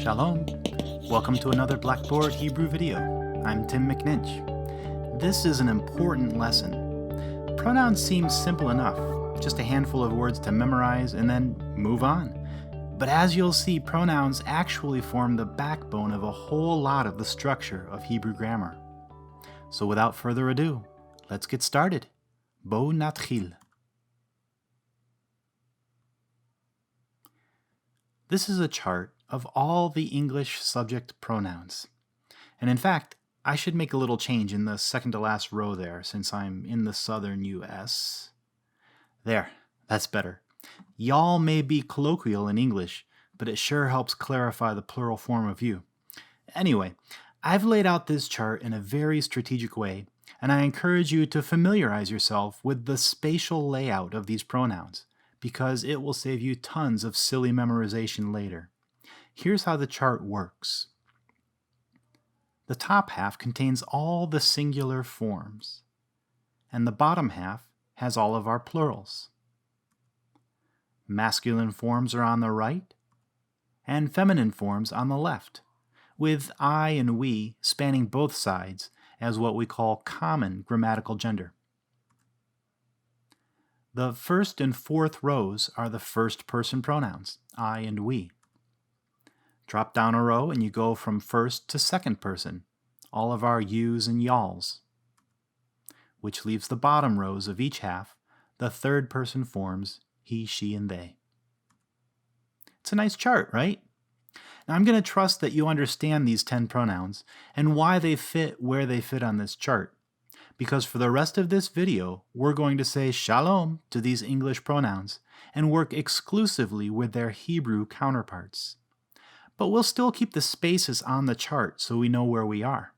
Shalom. Welcome to another Blackboard Hebrew video. I'm Tim McNinch. This is an important lesson. Pronouns seem simple enough, just a handful of words to memorize and then move on. But as you'll see, pronouns actually form the backbone of a whole lot of the structure of Hebrew grammar. So without further ado, let's get started. Bo natchil. This is a chart of all the English subject pronouns. And in fact, I should make a little change in the second to last row there since I'm in the southern US. There, that's better. Y'all may be colloquial in English, but it sure helps clarify the plural form of you. Anyway, I've laid out this chart in a very strategic way, and I encourage you to familiarize yourself with the spatial layout of these pronouns, because it will save you tons of silly memorization later. Here's how the chart works. The top half contains all the singular forms, and the bottom half has all of our plurals. Masculine forms are on the right, and feminine forms on the left, with I and we spanning both sides as what we call common grammatical gender. The first and fourth rows are the first-person pronouns, I and we. Drop down a row and you go from first to second person, all of our yous and y'alls, which leaves the bottom rows of each half, the third-person forms, he, she, and they. It's a nice chart, right? Now I'm going to trust that you understand these 10 pronouns and why they fit where they fit on this chart, because for the rest of this video, we're going to say shalom to these English pronouns and work exclusively with their Hebrew counterparts. But we'll still keep the spaces on the chart so we know where we are.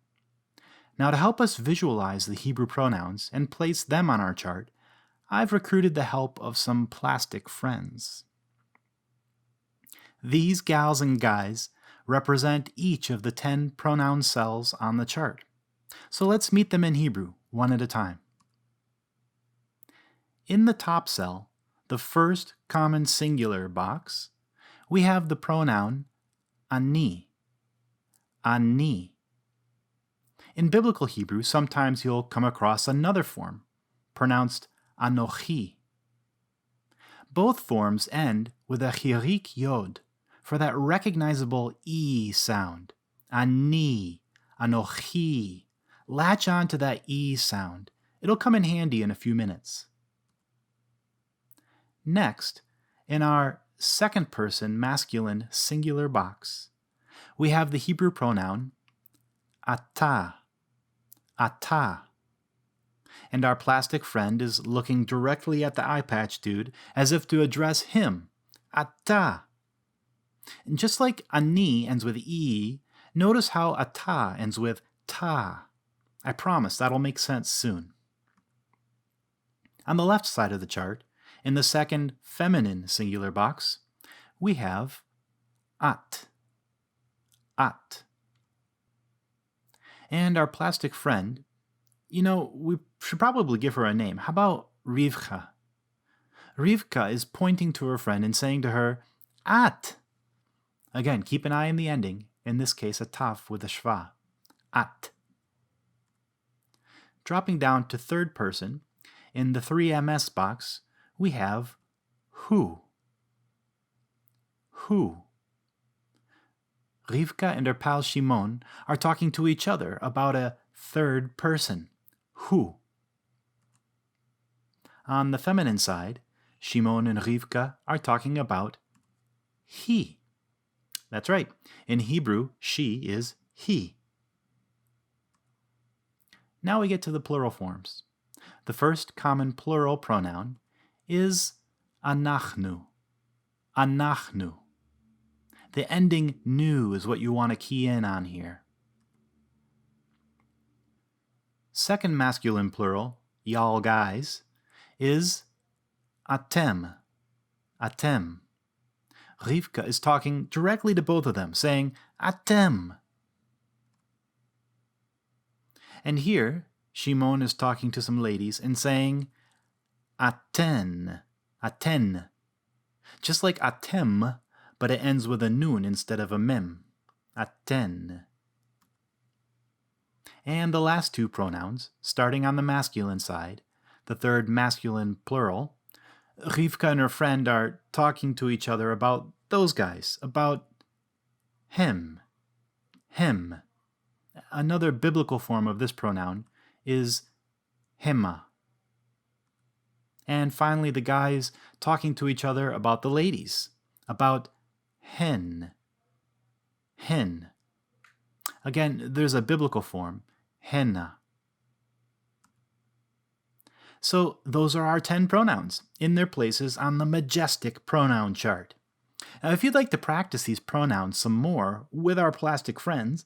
Now, to help us visualize the Hebrew pronouns and place them on our chart, I've recruited the help of some plastic friends. These gals and guys represent each of the 10 pronoun cells on the chart. So let's meet them in Hebrew, one at a time. In the top cell, the first common singular box, we have the pronoun ani. Ani. In biblical Hebrew, sometimes you'll come across another form, pronounced anochi. Both forms end with a chirik yod for that recognizable E sound. Ani, anochi. Latch on to that E sound. It'll come in handy in a few minutes. Next, in our second-person masculine singular box, we have the Hebrew pronoun ata. Ata. And our plastic friend is looking directly at the eye patch dude as if to address him. Ata. And just like ani ends with E, notice how ata ends with ta. I promise that'll make sense soon. On the left side of the chart, in the second feminine singular box, we have at. At. And our plastic friend, we should probably give her a name. How about Rivka? Rivka is pointing to her friend and saying to her, at. Again, keep an eye on the ending, in this case a taf with a shva. At. Dropping down to third person, in the 3ms box, we have who. Who. Rivka and her pal Shimon are talking to each other about a third person. Who. On the feminine side, Shimon and Rivka are talking about he. That's right. In Hebrew, she is he. Now we get to the plural forms. The first common plural pronoun is anachnu. Anachnu. The ending nu is what you want to key in on here. Second masculine plural, y'all guys, is atem. Atem. Rivka is talking directly to both of them, saying atem. And here, Shimon is talking to some ladies and saying aten. Aten. Just like atem, but it ends with a nun instead of a mem. aten. And the last two pronouns, starting on the masculine side, the third masculine plural, Rivka and her friend are talking to each other about those guys, about him. Another biblical form of this pronoun is hema. And finally, the guys talking to each other about the ladies, about hen. Again, there's a biblical form, henna. So those are our 10 pronouns in their places on the majestic pronoun chart. Now, if you'd like to practice these pronouns some more with our plastic friends,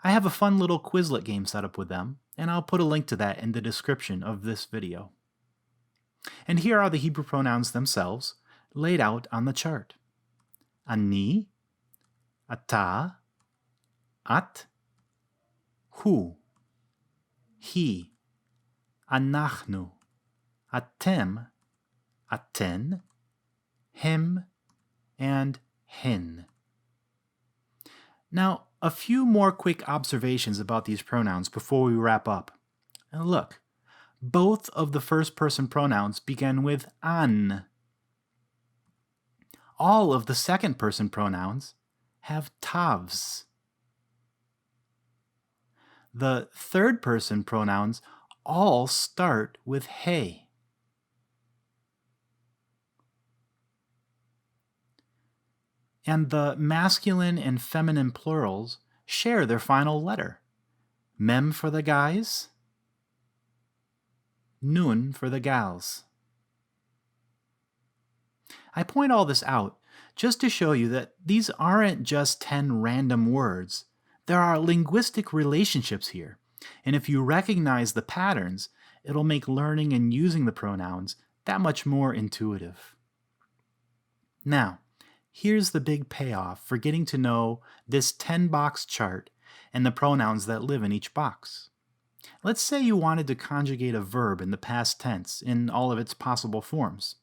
I have a fun little Quizlet game set up with them, and I'll put a link to that in the description of this video. And here are the Hebrew pronouns themselves, laid out on the chart. Ani, ata, at, hu, he, anachnu, atem, aten, him, and hen. Now, a few more quick observations about these pronouns before we wrap up. Now look, both of the first-person pronouns begin with an. All of the second-person pronouns have tavs. The third-person pronouns all start with he. And the masculine and feminine plurals share their final letter. Mem for the guys, nun for the gals. I point all this out just to show you that these aren't just 10 random words. There are linguistic relationships here, and if you recognize the patterns, it'll make learning and using the pronouns that much more intuitive. Now, here's the big payoff for getting to know this 10-box chart and the pronouns that live in each box. Let's say you wanted to conjugate a verb in the past tense in all of its possible forms.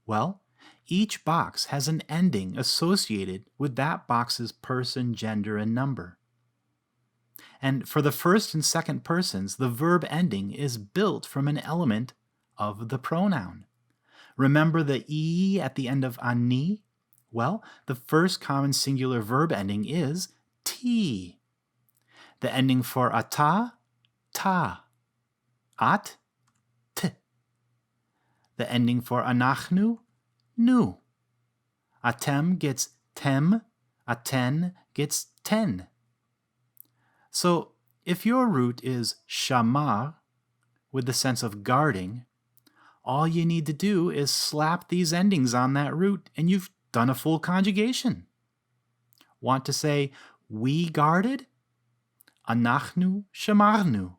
Well, each box has an ending associated with that box's person, gender, and number. And for the first and second persons, the verb ending is built from an element of the pronoun. Remember the e at the end of ani? Well, the first common singular verb ending is t. The ending for ata, ta. At, t. The ending for anachnu, nu. Atem gets tem, aten gets ten. So, if your root is shamar, with the sense of guarding, all you need to do is slap these endings on that root and you've done a full conjugation. Want to say, we guarded? Anachnu shamarnu.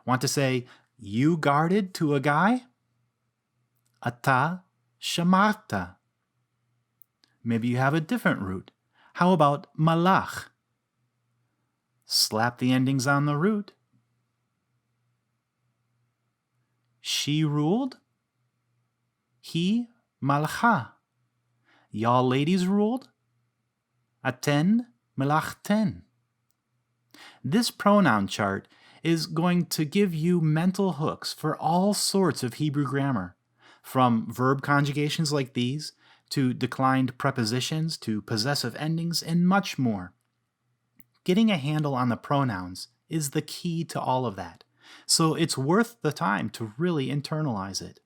Want to say, you guarded to a guy? Ata shamarta. Maybe you have a different root. How about malach? Slap the endings on the root. She ruled? He malcha. Y'all ladies ruled? Aten melachten. This pronoun chart is going to give you mental hooks for all sorts of Hebrew grammar, from verb conjugations like these, to declined prepositions, to possessive endings, and much more. Getting a handle on the pronouns is the key to all of that, so it's worth the time to really internalize it.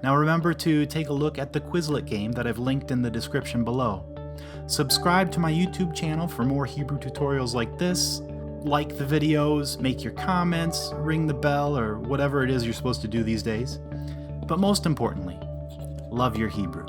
Now remember to take a look at the Quizlet game that I've linked in the description below. Subscribe to my YouTube channel for more Hebrew tutorials like this. Like the videos, make your comments, ring the bell, or whatever it is you're supposed to do these days. But most importantly, love your Hebrew.